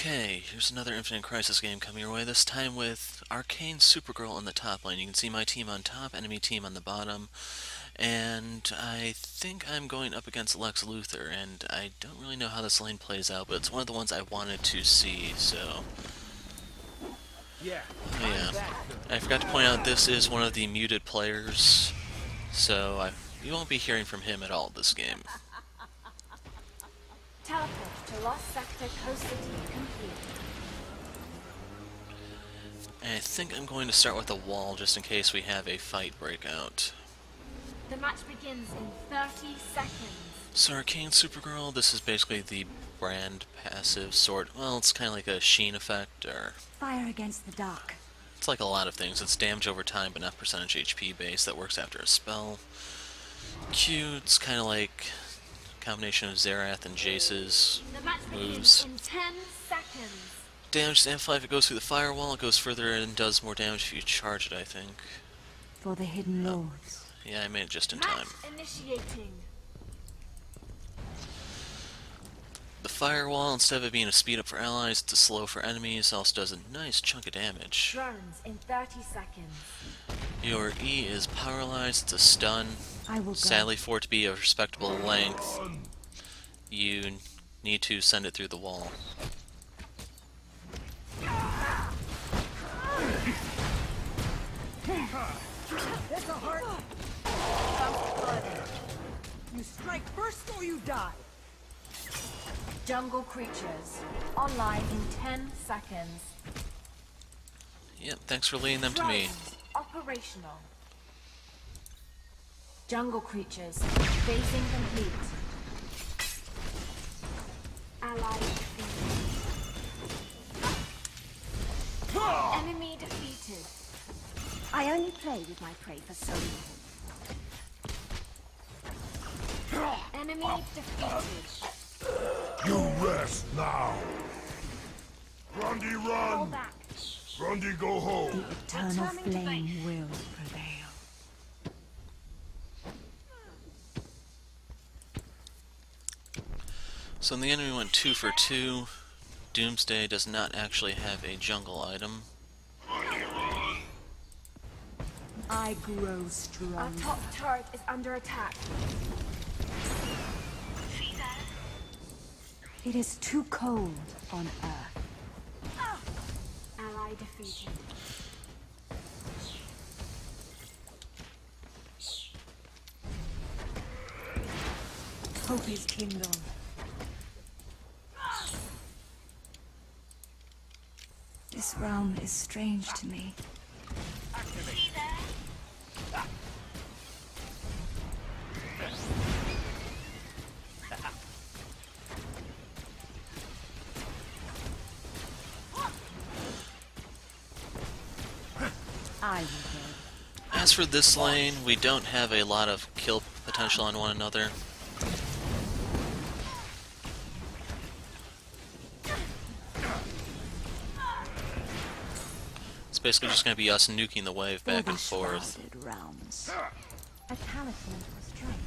Okay, here's another Infinite Crisis game coming your way, this time with Arcane Supergirl on the top lane. You can see my team on top, enemy team on the bottom, and I think I'm going up against Lex Luthor, and I don't really know how this lane plays out, but it's one of the ones I wanted to see, so... Yeah. I forgot to point out this is one of the muted players, so you won't be hearing from him at all this game. Teleport to Lost Sector Coast City complete. And I think I'm going to start with a wall just in case we have a fight break out. The match begins in 30 seconds. So Arcane Supergirl, this is basically the brand passive sort. Well, it's kind of like a sheen effect, or... Fire against the dark. It's like a lot of things. It's damage over time, but not percentage HP base that works after a spell. Q, it's kind of like a combination of Zerath and Jace's The match moves. begins in 10 seconds. Damage to amplify if it goes through the firewall. It goes further and does more damage if you charge it, I think. For the hidden lords. Yeah, I made it just in Match time. initiating. The firewall, instead of it being a speed up for allies, it's a slow for enemies. Also does a nice chunk of damage. Drones in 30 seconds. Your E is paralyzed. It's a stun. I will go. Sadly, for it to be a respectable length, you need to send it through the wall. That's a heart. You strike first or you die. Jungle creatures. Online in 10 seconds. Yep, thanks for leading them to me. Drones operational. Jungle creatures. Phasing complete. Ally defeated. Enemy defeated. I only play with my prey for so long. Enemy defeated. You rest now. Grundy, Fall run! back. Grundy, go home. The eternal Returning to flame base. will prevail. So the enemy went 2 for 2. Doomsday does not actually have a jungle item. I grow Our strong. top turret is under attack. It is too cold on Earth. Ally defeated. Hope is kindled. This realm is strange to me. I will go. As for this lane, we don't have a lot of kill potential on one another. It's basically just going to be us nuking the wave back and forth. Shrouded realms. A talisman for strength.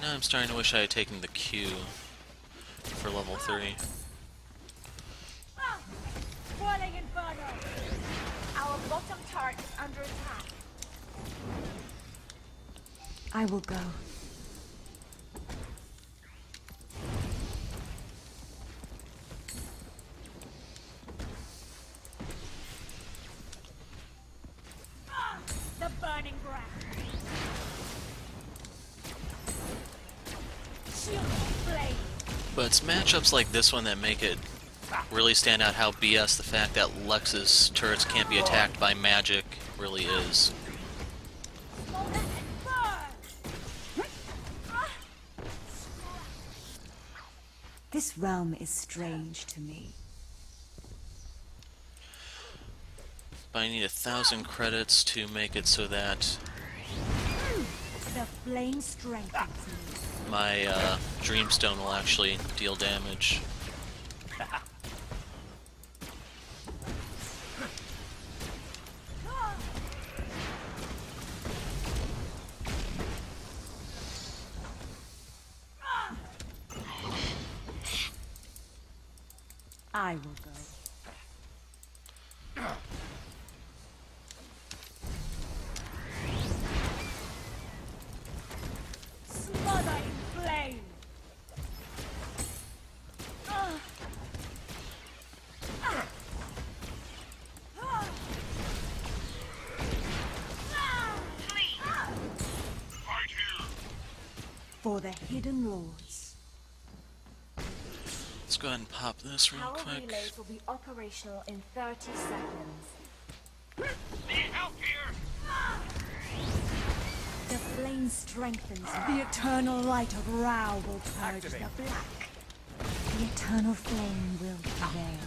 Now I'm starting to wish I had taken the Q for level 3. Swirling Inferno. Our bottom turret is under attack. I will go. The burning breath. Shield blade. But it's matchups like this one that make it really stand out how BS the fact that Lex's turrets can't be attacked by magic really is. This realm is strange to me. But I need 1,000 credits to make it so that The flame strengthens me. my Dreamstone will actually deal damage. I will go. Smother in flame! Right here. For the Hidden Lords. Let's go ahead and pop this real Power quick. relays will be operational in 30 seconds. Need help here. The flame strengthens. The eternal light of Ra will purge the black. The eternal flame will prevail.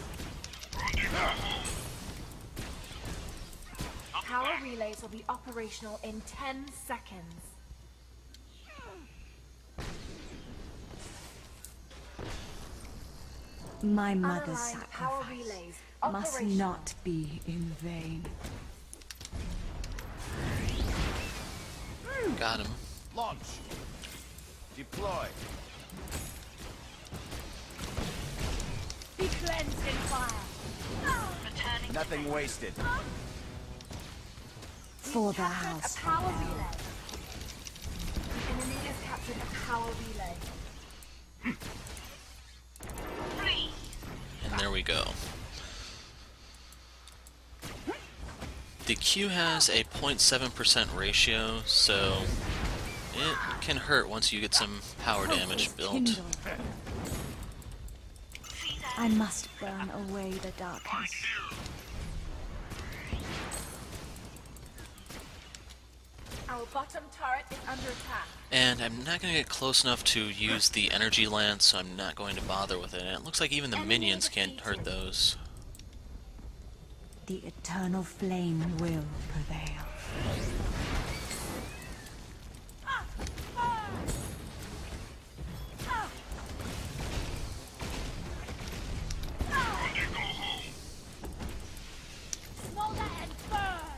Power relays will be operational in 10 seconds. My mother's Unaligned power sacrifice relays must operational. not be in vain. Got him. Launch. Deploy. Be cleansed in fire. Nothing wasted. For the Captured house a power of El. relay. The enemy has captured a power relay. And there we go. The Q has a 0.7% ratio, so it can hurt once you get some power damage built. Kindle. I must burn away the darkness. Our bottom turret is under attack. And I'm not going to get close enough to use the energy lance, so I'm not going to bother with it. And it looks like even the Enemy minions can't hurt defeated. those. The eternal flame will prevail. Smolder and burn!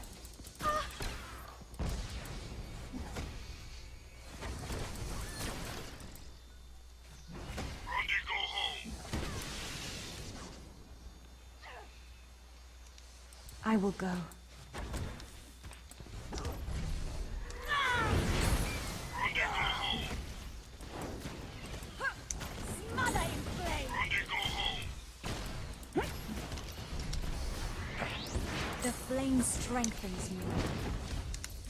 Grundy, go home. I will go. Grundy, go home. Smother in flame! Grundy, go home. The flame strengthens me.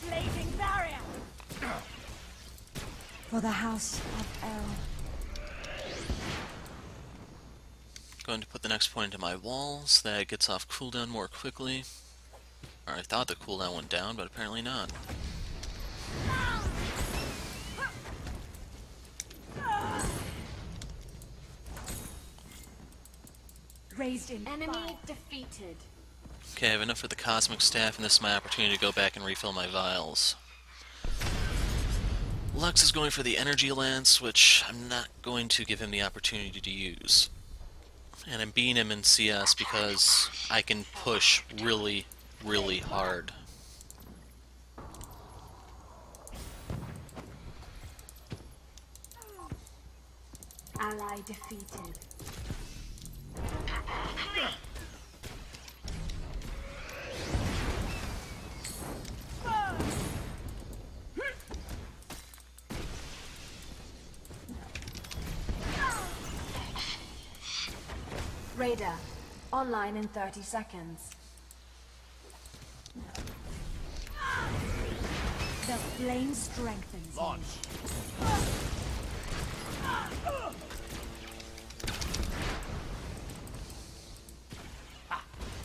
Blazing barrier! For the house of El. Going to put the next point into my wall so that it gets off cooldown more quickly. Or I thought the cooldown went down, but apparently not. Raised in Enemy fire. defeated. Okay, I have enough for the Cosmic Staff, and this is my opportunity to go back and refill my vials. Lux is going for the Energy Lance, which I'm not going to give him the opportunity to use. And I'm beating him in CS because I can push really, really hard. Ally defeated. Radar, online in 30 seconds. The flame strengthens me. Launch.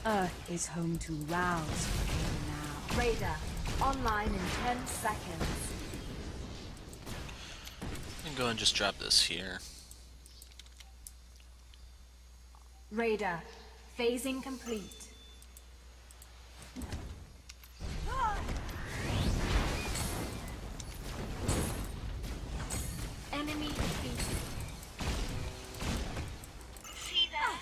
Earth is home to Ra's now. Radar, online in 10 seconds. I can go and just drop this here. Radar, phasing complete. Enemy defeated. See that?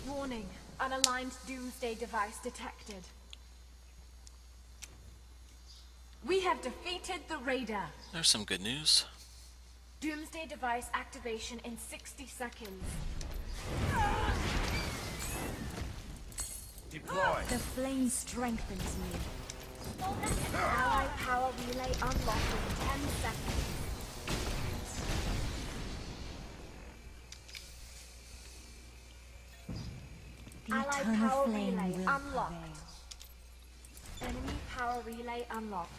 Warning, unaligned Doomsday device detected. We have defeated the Radar. There's some good news. Doomsday device activation in 60 seconds. Deploy. The flame strengthens me. Ally power relay unlocked in 10 seconds. The Allied eternal power flame relay will unlocked. prevail. Enemy power relay unlocked.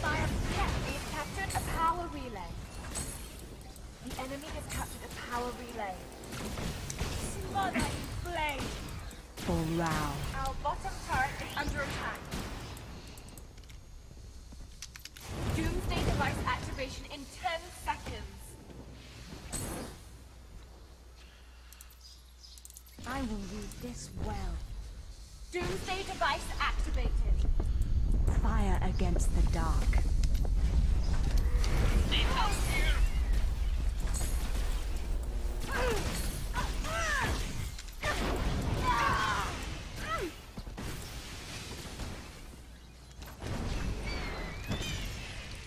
Fire protect. We've captured a power relay. The enemy has captured a power relay. Smother in flame. For Rao. Our bottom turret is under attack. Doomsday device activation in 10 seconds. I will read this well. Doomsday device activated. Fire against the dark. Need help here?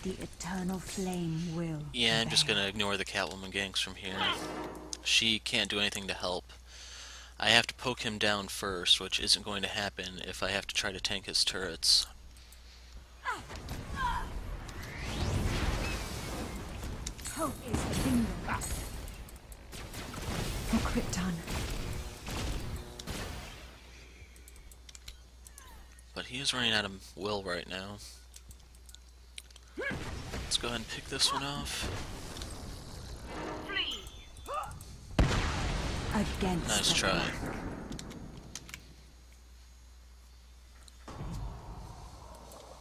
The eternal flame will Yeah, I'm just prevail. gonna ignore the Catwoman ganks from here. She can't do anything to help. I have to poke him down first, which isn't going to happen if I have to try to tank his turrets. Hope is the kingdom. For Krypton. But he is running out of will right now. Let's go ahead and pick this one off. Flee! Against Nice the try. black.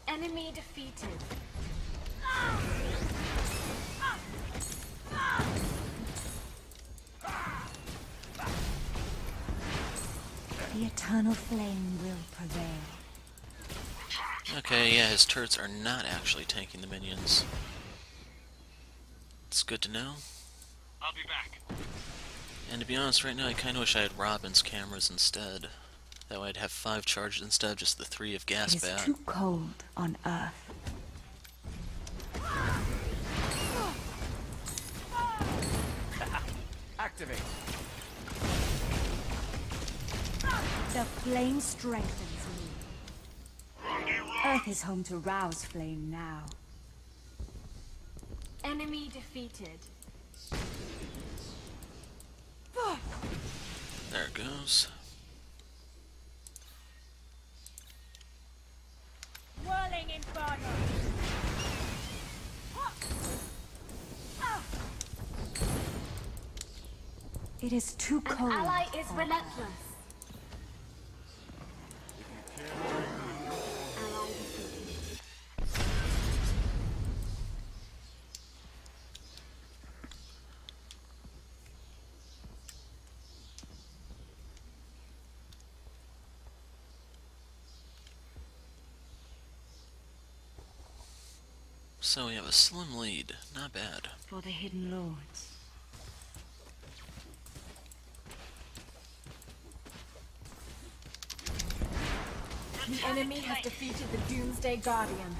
Enemy defeated. The eternal flame will prevail. Okay, yeah, his turrets are not actually tanking the minions. It's good to know. I'll be back. And to be honest, right now I kinda wish I had Robin's cameras instead. That way I'd have 5 charges instead of just the 3 of It is GasCat. too cold on Earth. Activate. The flame strengthens me. Earth is home to Rao's flame now. Enemy defeated. There it goes. Whirling Inferno. It is too An cold. ally is on relentless. Ally defeated. So we have a slim lead. Not bad. for the Hidden Lords. The enemy has defeated the Doomsday Guardian.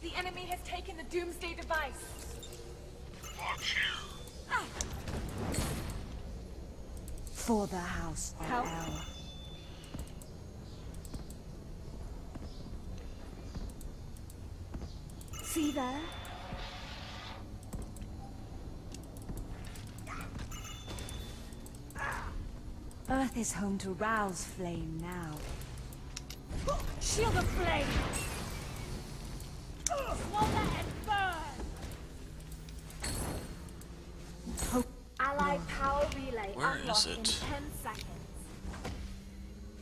The enemy has taken the Doomsday device. Watch here. For the House of Help. El. See there? Earth is home to Rao's flame now. Shield of flame! Smolder and burn! Hope. Allied power relay Where unlocked is in it? 10 seconds.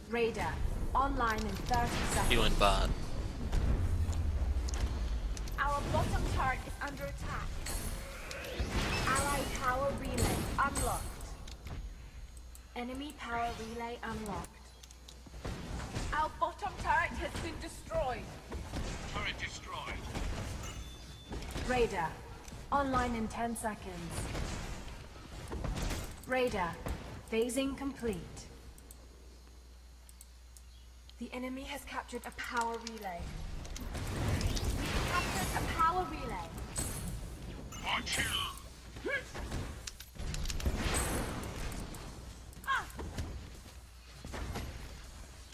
Radar online in 30 seconds. He went bot. Our bottom turret is under attack. Allied power relay unlocked. Enemy power relay unlocked. Our bottom turret has been destroyed. Turret destroyed. Radar online in 10 seconds. Radar phasing complete. The enemy has captured a power relay. We've captured a power relay. Watch here.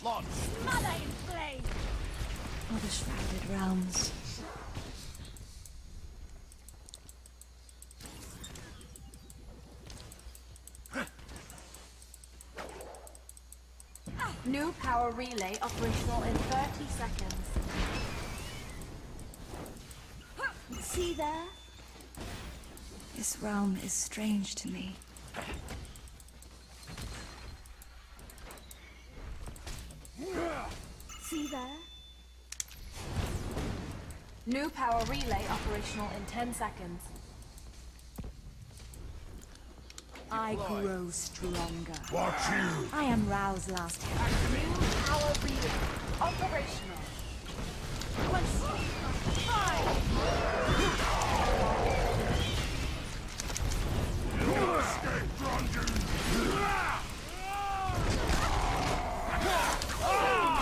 Launch. Smother in flame. For the shrouded realms. New power relay operational in 30 seconds. See there? This realm is strange to me. See there? New power relay operational in 10 seconds. I grow stronger. Watch you. I am Rao's last hope. New power relay operational.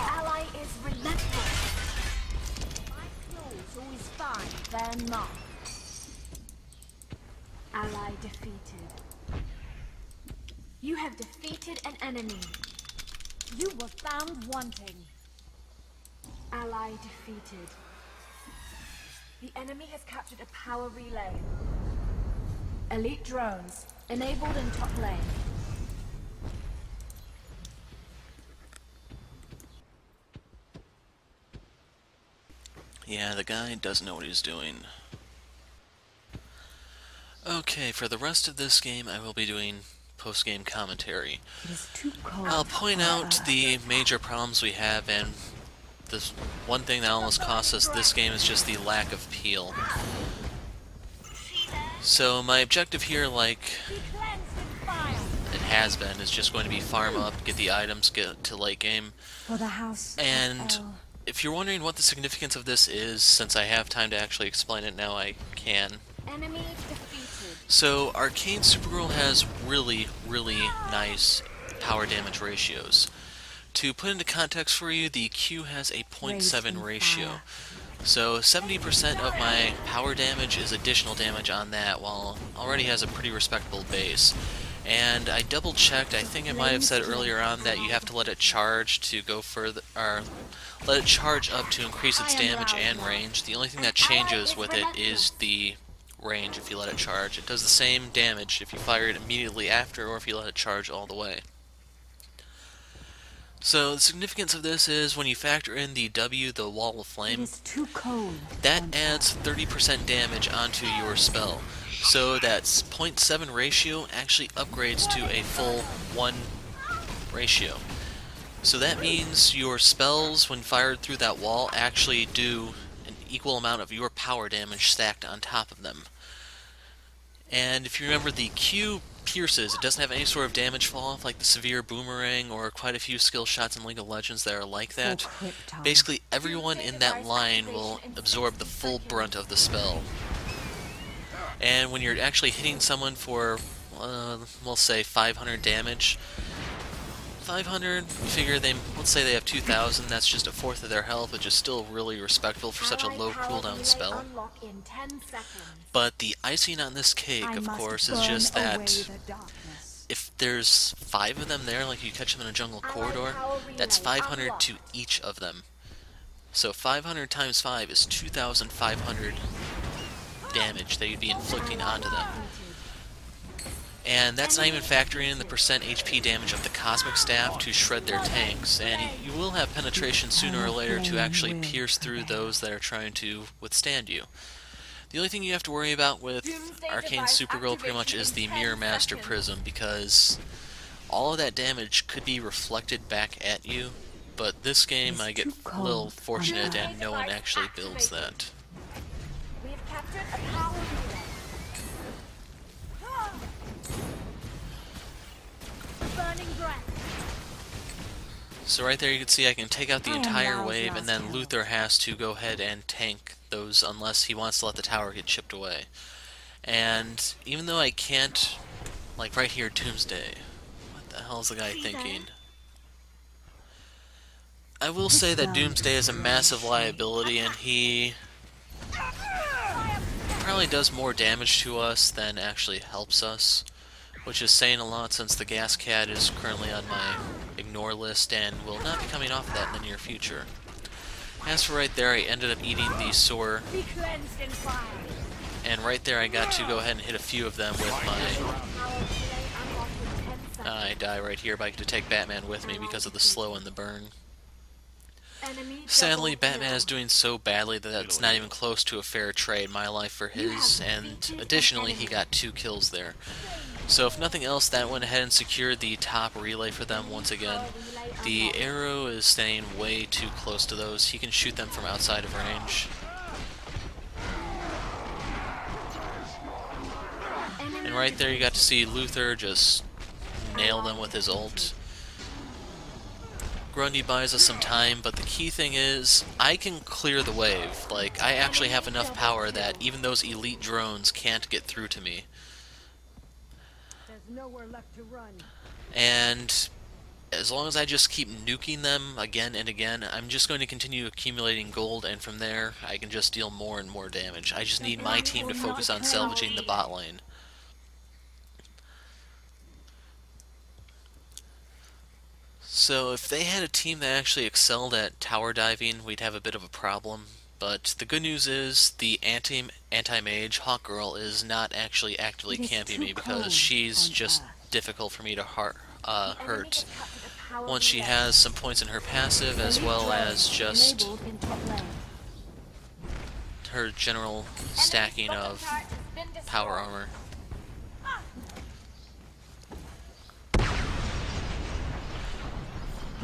Ally is relentless. My clothes always fine, they're not. Ally defeated. You have defeated an enemy. You were found wanting. Ally defeated. The enemy has captured a power relay. Elite drones enabled in top lane. Yeah, the guy doesn't know what he's doing. Okay, for the rest of this game I will be doing post-game commentary. It is too cold. I'll point out the major problems we have, and this one thing that almost cost us this game is just the lack of peel. So my objective here, like it has been, is just going to be farm up, get the items, get to late game. For the house. And if you're wondering what the significance of this is, since I have time to actually explain it now, I can. Enemy defeated. So, Arcane Supergirl has really, really nice power damage ratios. To put into context for you, the Q has a 0.7 ratio. So 70% of my power damage is additional damage on that, while it already has a pretty respectable base. And I double checked, I think I might have said earlier on that you have to let it charge to go further, or let it charge up to increase its damage and range. The only thing that changes with it is the range if you let it charge. It does the same damage if you fire it immediately after or if you let it charge all the way. So the significance of this is when you factor in the W, the Wall of Flame, It is too cold. that adds 30% damage onto your spell. So that 0.7 ratio actually upgrades to a full 1 ratio. So that means your spells, when fired through that wall, actually do an equal amount of your power damage stacked on top of them. And if you remember, the Q pierces. It doesn't have any sort of damage fall off like the severe boomerang or quite a few skill shots in League of Legends that are like that. Basically, everyone in that line will absorb the full brunt of the spell. And when you're actually hitting someone for, we'll say 500 damage, 500, figure they, let's say they have 2,000, that's just a fourth of their health, which is still really respectable for such a low cooldown spell. But the icing on this cake, of course, is just that if there's 5 of them there, like you catch them in a jungle corridor, that's 500 to each of them. So 500 times 5 is 2,500 damage that you'd be inflicting onto them. And that's not even factoring in the percent HP damage of the Cosmic Staff to shred their tanks, and you will have penetration sooner or later to actually pierce through those that are trying to withstand you. The only thing you have to worry about with Arcane Supergirl pretty much is the Mirror Master Prism, because all of that damage could be reflected back at you, but this game I get a little fortunate and no one actually builds that. We have captured a power relay. Burning breath. So right there you can see I can take out the entire wave, and then Luthor has to go ahead and tank those unless he wants to let the tower get chipped away. And even though I can't, like right here, Doomsday. What the hell is the guy thinking? I will say that Doomsday is a massive liability, and he probably does more damage to us than actually helps us, which is saying a lot since the GasCat is currently on my ignore list and will not be coming off of that in the near future. As for right there, I ended up eating the Soar, Be cleansed in fire. and right there I got to go ahead and hit a few of them with my... Power relay unlocked in 10 seconds. I die right here, but I get to take Batman with me because of the slow and the burn. Enemy Sadly, double Batman kill. is doing so badly that that's not even close to a fair trade, my life for his, and additionally he got 2 kills there. So if nothing else, that went ahead and secured the top relay for them once again. The arrow is staying way too close to those. He can shoot them from outside of range. And right there you got to see Luthor just nail them with his ult. Grundy buys us some time, but the key thing is, I can clear the wave. Like, I actually have enough power that even those elite drones can't get through to me. There's nowhere left to run. And as long as I just keep nuking them again and again, I'm just going to continue accumulating gold, and from there, I can just deal more and more damage. I just need my team to focus on salvaging the bot lane. So if they had a team that actually excelled at tower diving, we'd have a bit of a problem. But the good news is the anti-mage Hawkgirl is not actually actively camping me because she's just difficult for me to hurt once she has some points in her passive as well as just Enabled in top lane. her general stacking of power armor.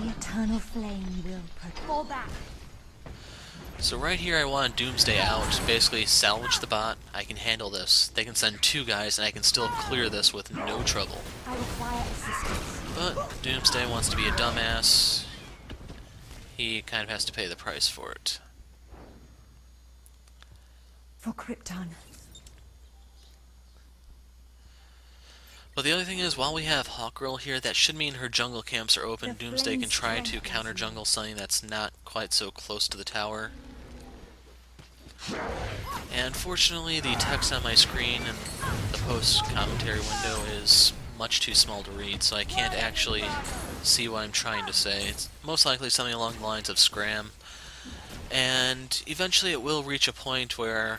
The eternal flame will protect. Fall back. So right here I want Doomsday out, basically salvage the bot. I can handle this. They can send 2 guys and I can still clear this with no trouble. I require assistance. But Doomsday wants to be a dumbass. He kind of has to pay the price for it. For Krypton. But the other thing is, while we have Hawkgirl here, that should mean her jungle camps are open. The Doomsday can flames try to strengthens counter jungle something that's not quite so close to the tower. And fortunately, the text on my screen and the post-commentary window is much too small to read, so I can't actually see what I'm trying to say. It's most likely something along the lines of scram. And eventually it will reach a point where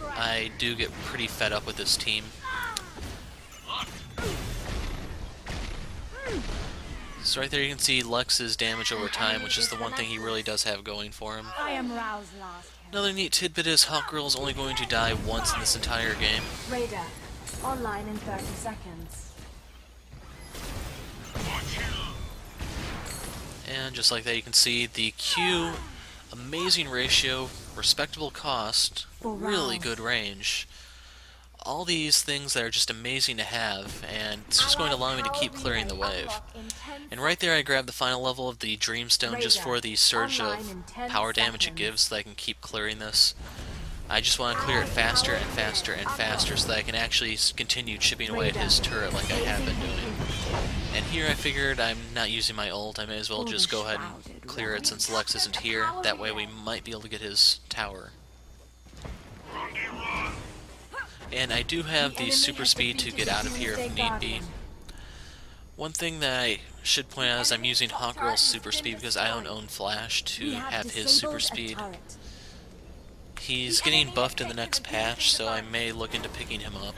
I do get pretty fed up with this team. So right there you can see Lex's damage over time, which is the one thing he really does have going for him. I am roused last. Another neat tidbit is Hawkgirl is only going to die once in this entire game. Radar. Online in 30 seconds. And just like that you can see the Q, amazing ratio, respectable cost, really good range. All these things that are just amazing to have, and it's just going to allow me to keep clearing the wave. And right there I grabbed the final level of the Dreamstone just for the surge of power damage it gives so that I can keep clearing this. I just want to clear it faster and faster and faster so that I can actually continue chipping away at his turret like I have been doing. And here I figured I'm not using my ult, I may as well just go ahead and clear it since Lex isn't here. That way we might be able to get his tower. And I do have the super speed to get out of here if need be. One thing that I should point out is I'm using Hawkgirl's super speed because I don't own Flash to have his super speed. He's getting buffed in the next patch, so I may look into picking him up.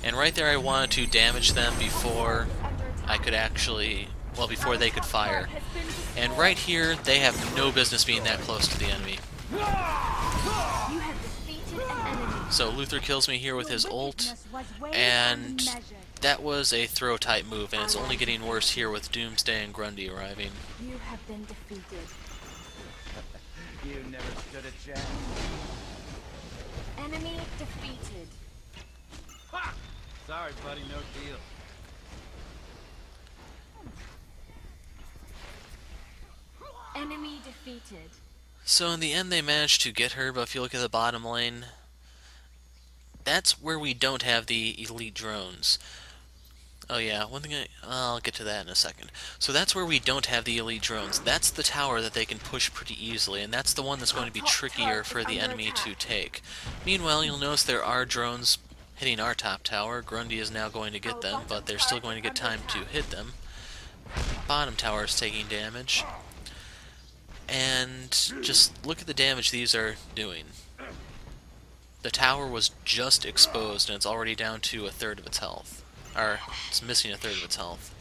And right there I wanted to damage them before I could actually, well, before they could fire. And right here, they have no business being that close to the enemy. You have defeated an enemy. So Luthor kills me here with his ult, and that was a throw type move, and it's only getting worse here with Doomsday and Grundy arriving. You have been defeated. You never stood a chance. Enemy defeated. Ha! Sorry, buddy, no deal. Enemy defeated. So in the end they managed to get her, but if you look at the bottom lane, that's where we don't have the elite drones. Oh yeah, one thing I'll get to that in a second. So that's where we don't have the elite drones. That's the tower that they can push pretty easily, and that's the one that's going to be trickier for the enemy to take. Meanwhile, you'll notice there are drones hitting our top tower. Grundy is now going to get them, but they're still going to get time to hit them. Bottom tower is taking damage. And just look at the damage these are doing. The tower was just exposed, and it's already down to a third of its health. Or, it's missing a third of its health.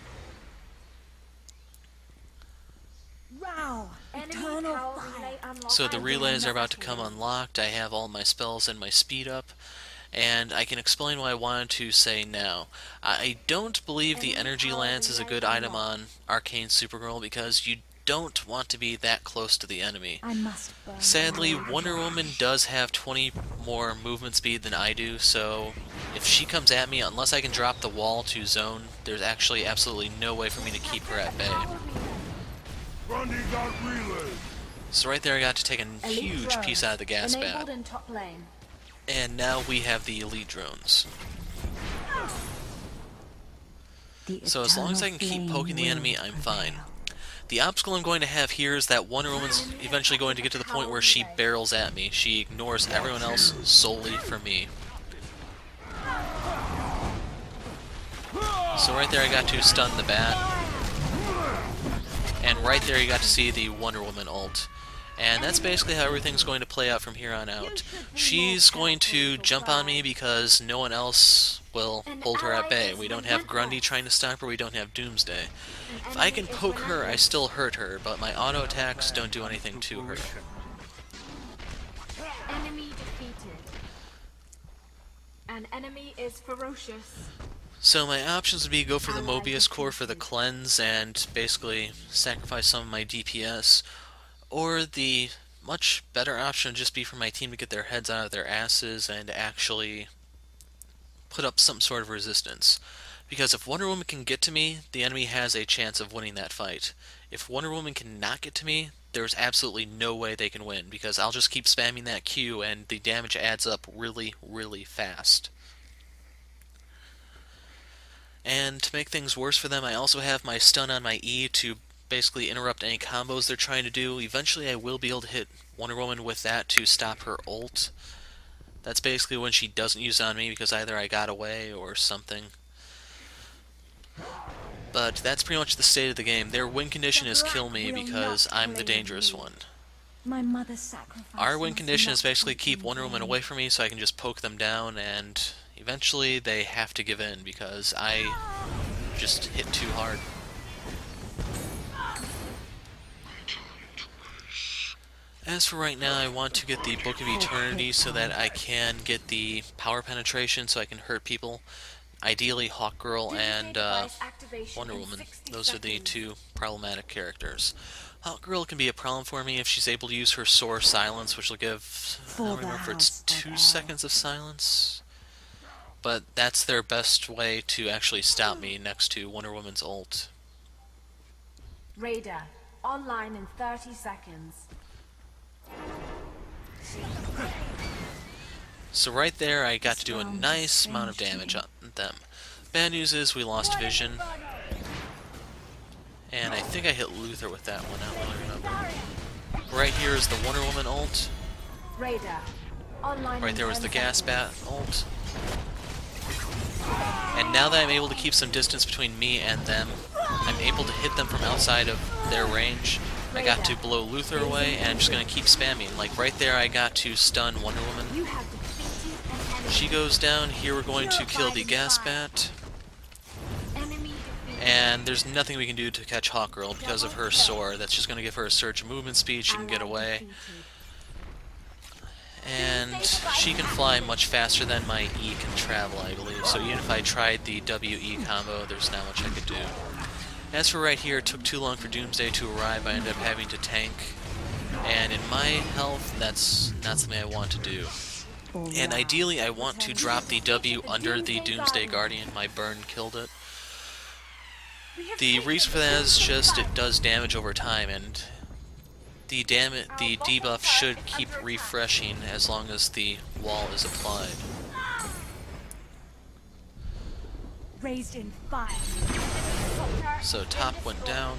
Wow! Enemy Eternal power fire! relay unlocked. So the relays are about to come unlocked. I have all my spells and my speed up. And I can explain why I wanted to say now. I don't believe the energy lance is a good item on Arcane Supergirl because you don't want to be that close to the enemy. I must burn. Sadly, Wonder Woman does have 20 more movement speed than I do, so if she comes at me, unless I can drop the wall to zone, there's actually absolutely no way for me to keep her at bay. Grundy got relay. So right there I got to take a huge piece out of the gas Enabled bat. in top lane. And now we have the elite drones. So as long as I can keep poking the enemy, I'm fine. The obstacle I'm going to have here is that Wonder Woman's eventually going to get to the point where she barrels at me. She ignores everyone else solely for me. So right there I got to stun the bat. And right there you got to see the Wonder Woman ult. And that's basically how everything's going to play out from here on out. She's going to jump on me because no one else will hold her at bay. We don't have Grundy trying to stop her, we don't have Doomsday. If I can poke her, I still hurt her, but my auto attacks don't do anything to her. Enemy defeated. An enemy is ferocious. So my options would be go for the Mobius core for the cleanse and basically sacrifice some of my DPS, or the much better option would just be for my team to get their heads out of their asses and actually put up some sort of resistance. Because if Wonder Woman can get to me, the enemy has a chance of winning that fight. If Wonder Woman cannot get to me, there's absolutely no way they can win, because I'll just keep spamming that Q and the damage adds up really, really fast. And to make things worse for them, I also have my stun on my E to basically interrupt any combos they're trying to do. Eventually I will be able to hit Wonder Woman with that to stop her ult. That's basically when she doesn't use it on me because either I got away or something. But that's pretty much the state of the game. Their win condition is kill me because I'm the dangerous one. My mother's sacrifice. Our win condition is basically keep Wonder Woman away from me so I can just poke them down, and eventually they have to give in because I just hit too hard. As for right now, I want to get the Book of Eternity so that I can get the power penetration so I can hurt people. Ideally, Hawkgirl and Wonder Woman. Those are the two problematic characters. Hawkgirl can be a problem for me if she's able to use her Soar Silence, which will give, I don't remember if it's 2 seconds of silence. But that's their best way to actually stop me next to Wonder Woman's ult. Radar online in 30 seconds. So right there, I got to do a nice amount of damage on them. Bad news is we lost vision. And I think I hit Luthor with that one, I don't really remember. Right here is the Wonder Woman ult. Radar online. Right there was the GasCat ult. And now that I'm able to keep some distance between me and them, I'm able to hit them from outside of their range. I got to blow Luthor away, and I'm just going to keep spamming. Like right there, I got to stun Wonder Woman. You have defeated an enemy. She goes down. Here we're going to kill the GasCat. Enemy defeated. And there's nothing we can do to catch Hawkgirl because of her Soar. That's just going to give her a surge of movement speed. She can get away. And she can fly much faster than my E can travel, I believe. So even if I tried the WE combo, there's not much I could do. As for right here, it took too long for Doomsday to arrive. I ended up having to tank. And in my health, that's not something I want to do. And ideally, I want to drop the W under the Doomsday Guardian. My burn killed it. The reason for that is just it does damage over time, and the debuff should keep refreshing as long as the wall is applied. raised in fire. So top went down.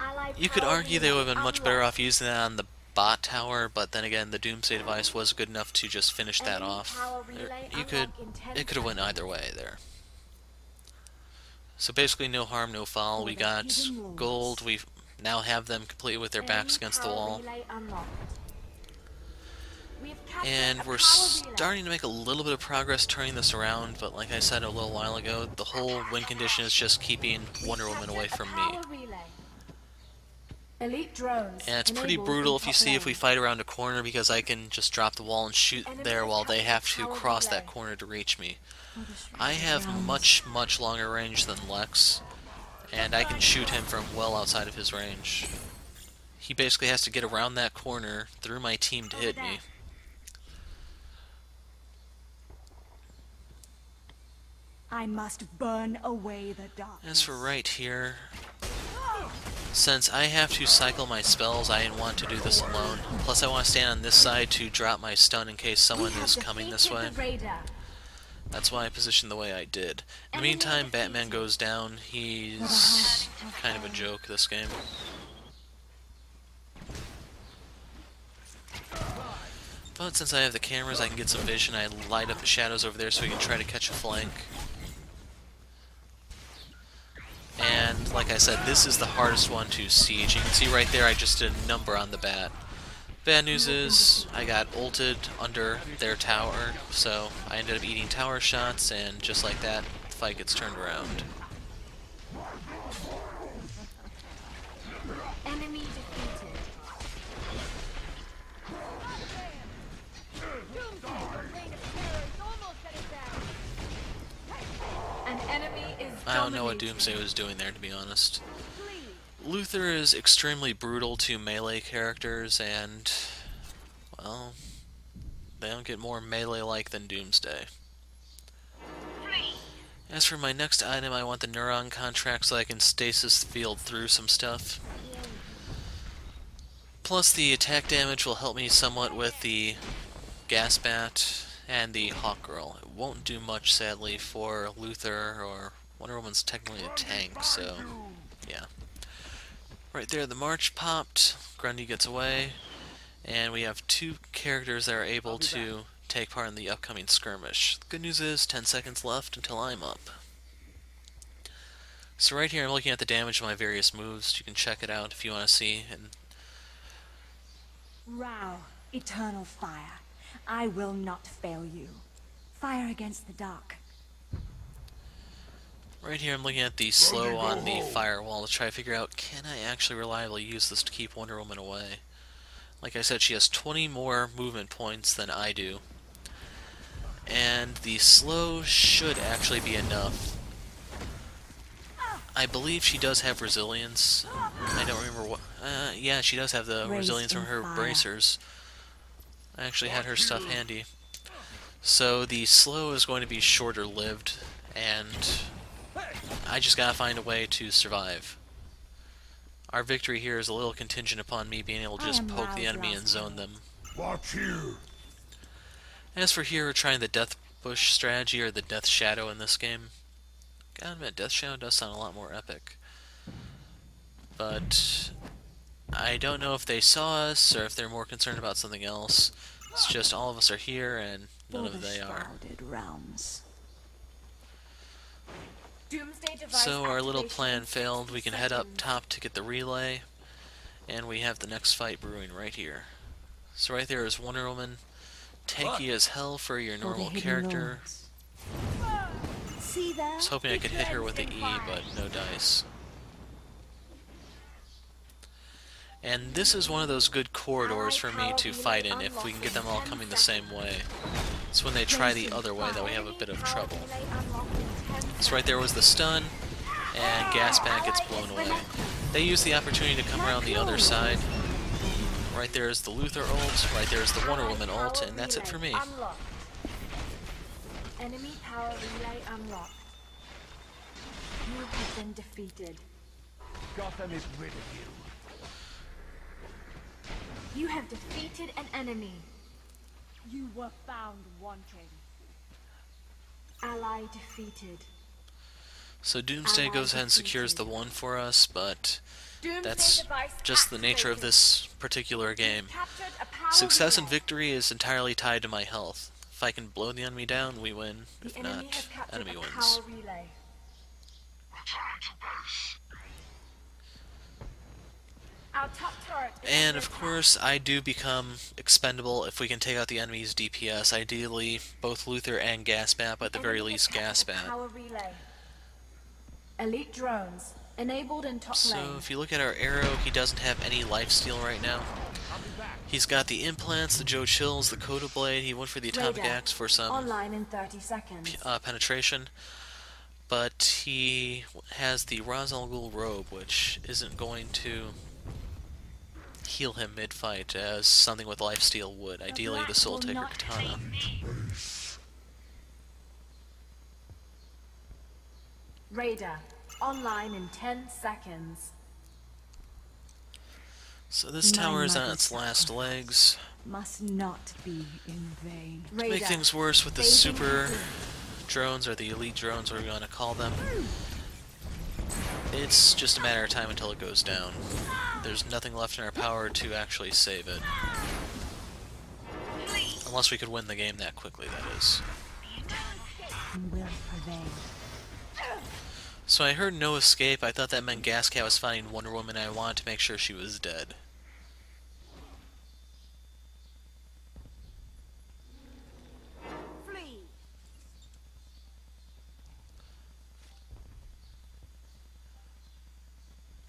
Allied You could power argue they would have been much better unlocked. off using that on the bot tower, but then again, the Doomsday device was good enough to just finish that Enemy off. power relay You could, unlocked in 10 it could have went either way there. So basically, no harm, no foul. We got gold. We now have them completely with their backs against the wall. And we're starting to make a little bit of progress turning this around, but like I said a little while ago, the whole win condition is just keeping Wonder Woman away from me. Elite drones. And it's pretty brutal if you see if we fight around a corner, because I can just drop the wall and shoot there while they have to cross that corner to reach me. I have much, much longer range than Lex, and I can shoot him from well outside of his range. He basically has to get around that corner through my team to hit me. I must burn away the darkness. As for right here, since I have to cycle my spells, I didn't want to do this alone. Plus I want to stand on this side to drop my stun in case someone is coming this way. That's why I positioned the way I did. In the meantime, Batman goes down. He's kind of a joke this game. But since I have the cameras, I can get some vision. I light up the shadows over there so we can try to catch a flank. And like I said, this is the hardest one to siege. You can see right there I just did a number on the bat. Bad news is I got ulted under their tower, so I ended up eating tower shots, and just like that, the fight gets turned around. Enemy defeated. An enemy is I don't know what dominating. Doomsday was doing there, to be honest. Luthor is extremely brutal to melee characters, and, well, they don't get more melee-like than Doomsday. As for my next item, I want the Neuron contract so I can stasis field through some stuff. Plus, the attack damage will help me somewhat with the GasCat and the Hawkgirl. It won't do much, sadly, for Luthor, or Wonder Woman's technically a tank, so yeah. Right there, the march popped, Grundy gets away, and we have two characters that are able to take part in the upcoming skirmish. The good news is, 10 seconds left until I'm up. So right here I'm looking at the damage of my various moves. You can check it out if you want to see. And Row, eternal fire. I will not fail you. Fire against the dark. right here I'm looking at the slow on the firewall to try to figure out, can I actually reliably use this to keep Wonder Woman away? Like I said, she has 20 more movement points than I do. And the slow should actually be enough. I believe she does have resilience. I don't remember what... yeah, she does have the resilience from her bracers. I actually had her stuff handy. So the slow is going to be shorter lived, and I just gotta find a way to survive. Our victory here is a little contingent upon me being able to just poke the enemy and zone them. Watch here. As for here, we're trying the Death Bush strategy, or the Death Shadow in this game. Gotta admit, Death Shadow does sound a lot more epic. But I don't know if they saw us, or if they're more concerned about something else. It's just all of us are here, and none of they are. So our little plan failed. We can head up top to get the relay, and we have the next fight brewing right here. So right there is Wonder Woman, tanky as hell for your normal character. I was hoping I could hit her with the E, but no dice. And this is one of those good corridors for me to fight in if we can get them all coming the same way. It's when they try the other way that we have a bit of trouble. So right there was the stun, and GasCat gets blown away. They use the opportunity to come around the other side. Right there is the Luthor ult, right there is the Wonder Woman ult, and that's it for me. Enemy power relay unlocked. You have been defeated. Gotham is rid of you. You have defeated an enemy. You were found wanting. Ally defeated. So Doomsday goes ahead and secures the 1 for us, but Doomsday that's device just the nature of activated. this particular game. We've captured a power Success and relay. victory is entirely tied to my health. If I can blow the enemy down, we win. The If enemy not, has captured enemy a wins. power relay. Our top turret is And under of attack. course, I do become expendable if we can take out the enemy's DPS. Ideally, both Luthor and GasCat, but at the very Enemy least, has captured a GasCat. power relay. Elite drones enabled in top So lane. if you look at our Arrow, he doesn't have any lifesteal right now. He's got the implants, the Joe Chills, the Coda Blade. He went for the Atomic Radar. Axe for some Online in 30 seconds. penetration. But he has the Ra's al Ghul Robe, which isn't going to heal him mid-fight as something with lifesteal would. Ideally, the Soul Taker Katana. Radar online in 10 seconds. So this My tower is on mother's its last legs. Must not be in vain. To make Radar. things worse with the Phasing super complete. drones, or the elite drones, whatever you want to call them, it's just a matter of time until it goes down. There's nothing left in our power to actually save it. Unless we could win the game that quickly, that is. Will prevail. So I heard no escape. I thought that meant GasCat was finding Wonder Woman, and I wanted to make sure she was dead. Flee.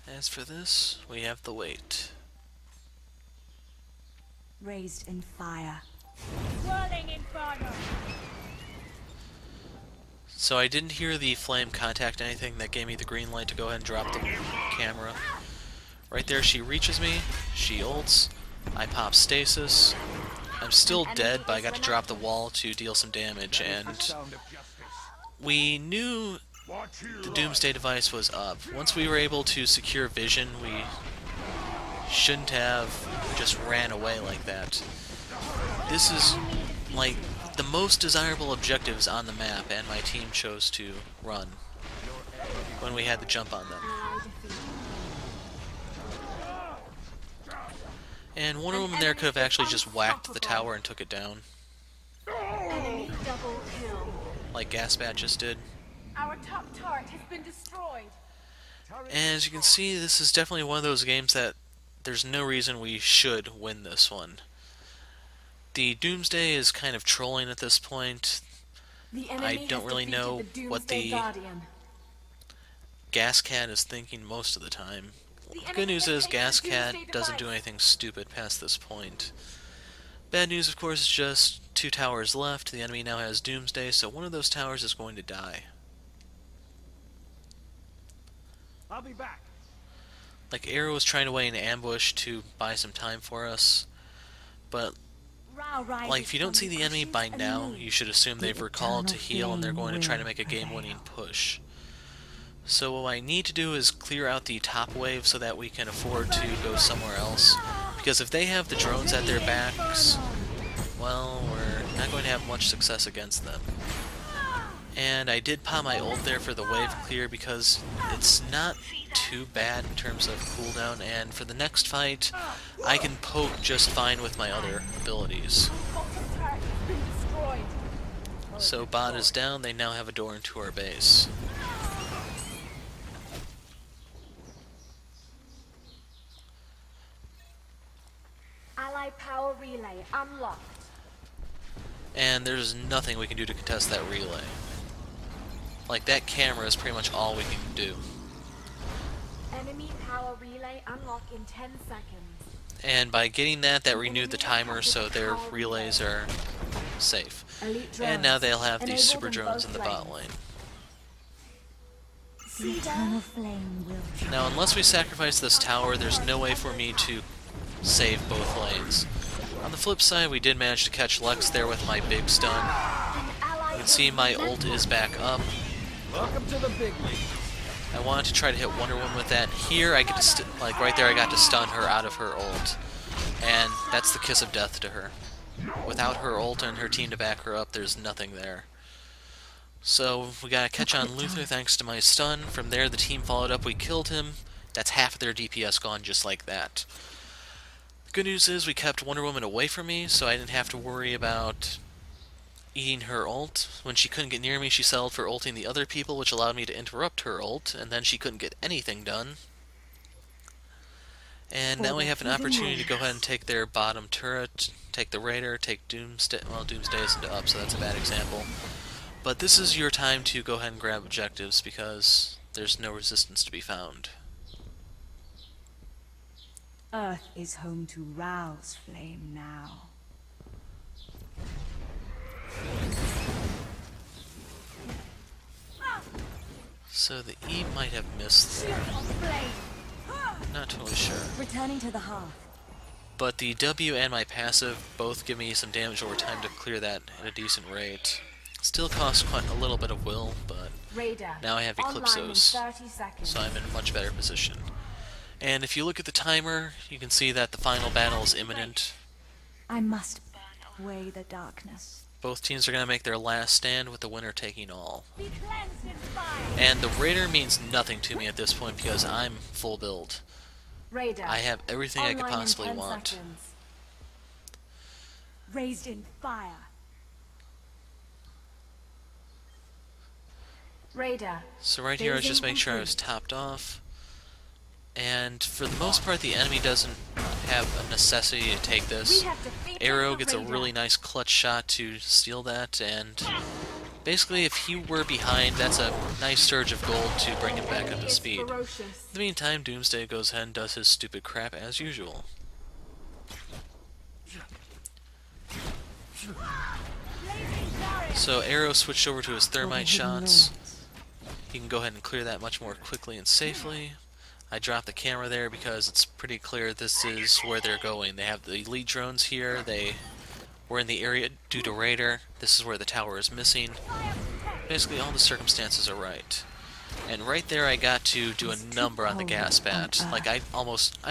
As for this, we have the weight. Raised in fire. Swirling inferno. So I didn't hear the flame contact anything. That gave me the green light to go ahead and drop the camera. Right there, she reaches me, she ults, I pop stasis. I'm still dead, but I got to drop the wall to deal some damage, and Sound of justice. we knew Watch you the Doomsday device was up. Once we were able to secure vision, we shouldn't have just ran away like that. This is like the most desirable objectives on the map, and my team chose to run when we had the jump on them. Ally defeated. And Wonder Woman there could have actually just whacked the tower and took it down, Enemy double kill. like GasCat just did. Our top turret has been destroyed. And as you can see, this is definitely one of those games that there's no reason we should win this one. The Doomsday is kind of trolling at this point. The enemy don't has really defeated know the what Doomsday the Guardian. GasCat is thinking most of the time. The The enemy good news has is taken the GasCat Doomsday doesn't do device. anything stupid past this point. Bad news, of course, is just 2 towers left. The enemy now has Doomsday, so one of those towers is going to die. I'll be back. Like, Arrow was trying to wait in ambush to buy some time for us, but like, if you don't see the enemy by now, you should assume they've recalled to heal and they're going to try to make a game-winning push. So what I need to do is clear out the top wave so that we can afford to go somewhere else. Because if they have the drones at their backs, well, we're not going to have much success against them. And I did pop my ult there for the wave clear because it's not too bad in terms of cooldown, and for the next fight, I can poke just fine with my other abilities. Bottom turret has been destroyed. So bot is down, they now have a door into our base. Ally power relay unlocked. And there's nothing we can do to contest that relay. Like, that camera is pretty much all we can do. Enemy power relay unlocked in 10 seconds. And by getting that, that renewed the timer, so their relays are safe. Elite drones And now they'll have these enabled super in drones both in the bot lanes. lane. The eternal flame will prevail. Now, unless we sacrifice this tower, there's no way for me to save both lanes. On the flip side, we did manage to catch Lex there with my big stun. An ally You can see my ult is back up. Welcome to the big league. I wanted to try to hit Wonder Woman with that. Here, I get to, like right there, I got to stun her out of her ult. And that's the kiss of death to her. Without her ult and her team to back her up, there's nothing there. So we got to catch on Luthor thanks to my stun. From there, the team followed up. We killed him. That's half of their DPS gone just like that. The good news is we kept Wonder Woman away from me, so I didn't have to worry about eating her ult. When she couldn't get near me, she settled for ulting the other people, which allowed me to interrupt her ult, and then she couldn't get anything done. And now we have an opportunity to go ahead and take their bottom turret, take the Raider, take Doomsday. Well, Doomsday isn't up, so that's a bad example. But this is your time to go ahead and grab objectives, because there's no resistance to be found. Earth is home to Rao's flame now. So the E might have missed there. Not totally sure. Returning to the hearth. But the W and my passive both give me some damage over time to clear that at a decent rate. Still costs quite a little bit of will, but Radar. now I have Eclipsos, 30 seconds. so I'm in a much better position. And if you look at the timer, you can see that the final battle is imminent. I must burn away the darkness. Both teams are going to make their last stand, with the winner taking all. Be cleansed in fire. And the Raider means nothing to me at this point because I'm full build. Radar. I have everything I could Online in possibly 10 want. seconds. Raised in fire. Radar. So right here I was just making sure I was topped off. And for the most part the enemy doesn't have a necessity to take this. We have defeated Arrow the gets a Radar. really nice clutch shot to steal that, and basically if he were behind, that's a nice surge of gold to bring him back up to Is speed. In ferocious. the meantime, Doomsday goes ahead and does his stupid crap as usual. So Arrow switched over to his thermite shots. He can go ahead and clear that much more quickly and safely. I dropped the camera there because it's pretty clear this is where they're going. They have the elite drones here. They were in the area due to Raider. This is where the tower is missing. Basically all the circumstances are right. And right there I got to do a number on the GasCat. Like I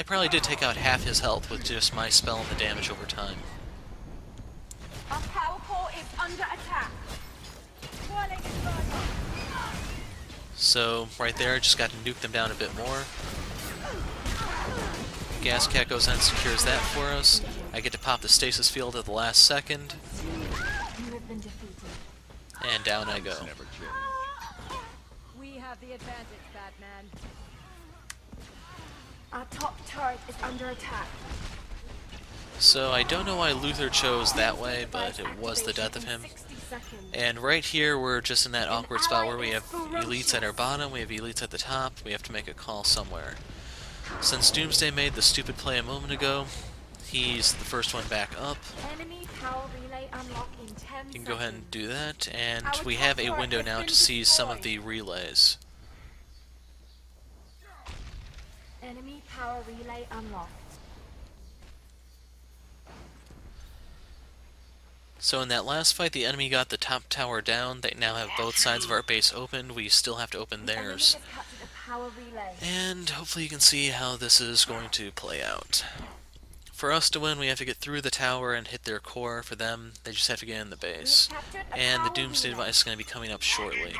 probably did take out half his health with just my spell and the damage over time. Our power core is under attack. Swirling Inferno. So right there I just got to nuke them down a bit more. GasCat goes in and secures that for us. I get to pop the stasis field at the last second. You have been defeated. And down I go. We have the advantage, Batman. Our top turret is under attack. So I don't know why Luthor chose that way, but it was the death of him. 60 seconds. And right here we're just in that awkward spot where we have elites at our bottom, we have elites at the top, we have to make a call somewhere. Since Doomsday made the stupid play a moment ago, he's the first one back up. Enemy power relay unlock in 10 seconds. You can go ahead and do that, and we have a window now to see some of the relays. Enemy power relay unlocked. So in that last fight, the enemy got the top tower down. They now have both sides of our base opened. We still have to open The enemy theirs. has captured a power relay. And hopefully you can see how this is going to play out. For us to win, we have to get through the tower and hit their core. For them, they just have to get in the base. And the Doomsday device is going to be coming up shortly.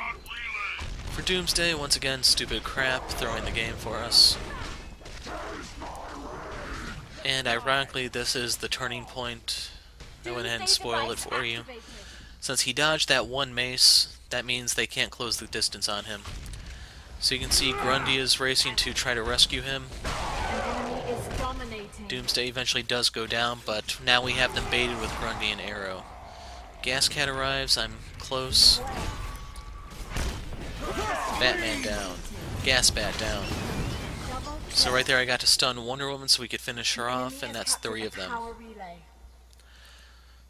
For Doomsday, once again, stupid crap, throwing the game for us. And ironically, this is the turning point. I went ahead and spoiled it for you. Since he dodged that one mace, that means they can't close the distance on him. So you can see Grundy is racing to try to rescue him. An enemy is dominating. Doomsday eventually does go down, but now we have them baited with Grundy and Arrow. GasCat arrives, I'm close. Batman down. GasBat down. So right there I got to stun Wonder Woman so we could finish her off, and that's 3 of them. Power relay.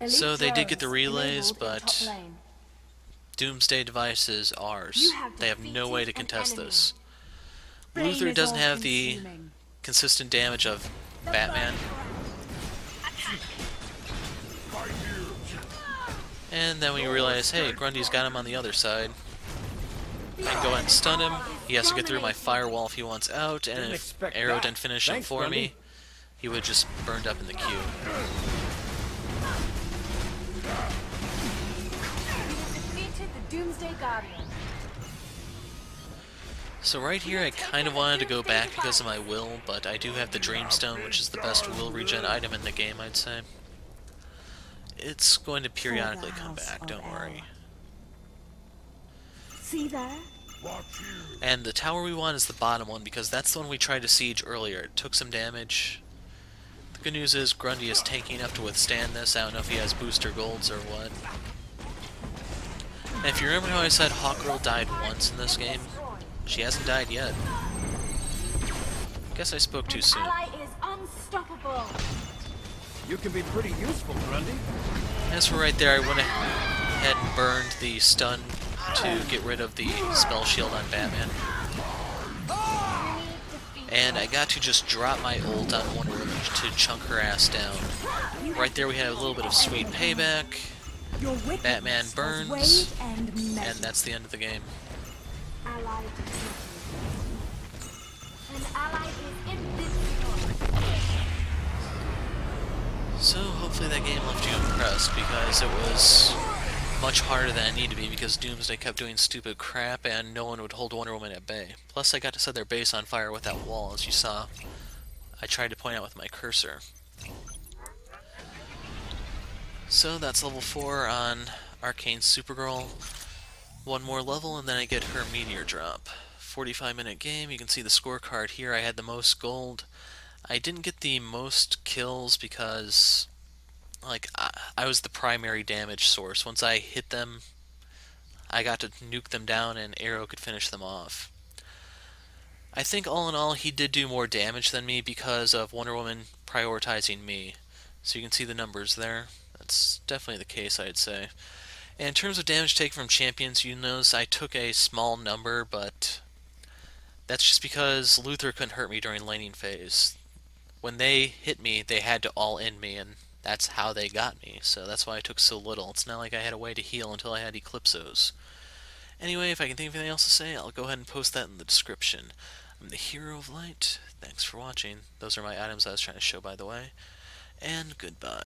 So they did get the Elite relays, drones enabled in but top lane. Doomsday device is ours. You have They have no way to defeated an contest enemy. this. Flame Luthor is doesn't have the all-consuming. consistent damage of Batman. And then we realize, hey, Grundy's got him on the other side. I can go ahead and stun him. He has to get through my firewall if he wants out, and Didn't if expect Arrow that. didn't finish him Thanks, for Grundy. me, he would just burned up in the queue. We have defeated the Doomsday Guardian. So right here I kind of wanted to go back because of my will, but I do have the Dreamstone, which is the best will regen item in the game, I'd say. It's going to periodically come back, don't worry. See there? Watch you. And the tower we want is the bottom one, because that's the one we tried to siege earlier. It took some damage. The good news is Grundy is tanky enough to withstand this. I don't know if he has booster golds or what. And if you remember how I said Hawkgirl died once in this game, she hasn't died yet. Guess I spoke too soon. Ally is unstoppable. You can be pretty useful, Grundy. As for right there, I went ahead and burned the stun to get rid of the spell shield on Batman. And I got to just drop my ult on Wonder Woman to chunk her ass down. Right there we had a little bit of sweet payback. Batman burns, and that's the end of the game. Ally defeated. An ally is invincible. So hopefully that game left you impressed, because it was much harder than it needed to be, because Doomsday kept doing stupid crap and no one would hold Wonder Woman at bay. Plus I got to set their base on fire with that wall, as you saw. I tried to point out with my cursor. So that's level 4 on Arcane Supergirl. One more level and then I get her meteor drop. 45-minute game. You can see the scorecard here. I had the most gold. I didn't get the most kills because I was the primary damage source. Once I hit them, I got to nuke them down and Arrow could finish them off. I think all in all he did do more damage than me because of Wonder Woman prioritizing me. So you can see the numbers there. That's definitely the case, I'd say. And in terms of damage taken from champions, you notice I took a small number, but that's just because Luthor couldn't hurt me during laning phase. When they hit me, they had to all end me, and that's how they got me. So that's why I took so little. It's not like I had a way to heal until I had Eclipsos. Anyway, if I can think of anything else to say, I'll go ahead and post that in the description. I'm the Hero of Light. Thanks for watching. Those are my items I was trying to show, by the way. And goodbye.